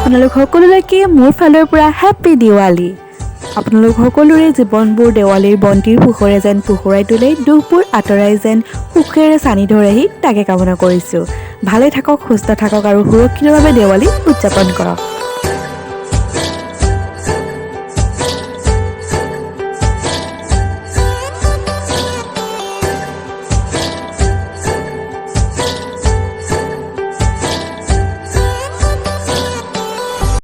আপোনালোক সকলোলৈকে মোৰ ফালৰ পৰা হেপী দিৱালী। আপোনালোক সকলোৰে জীৱনবোৰ দেৱালীৰ বন্তিৰ পোহৰে যেন পোহৰাই তোলে, দুখবোৰ আঁতৰাই যেন সুখেৰে চানি ধৰেহি তাকে কামনা কৰিছোঁ। ভালে থাকক, সুস্থ থাকক আৰু সুৰক্ষিতভাৱে দেৱালী উদযাপন কৰক।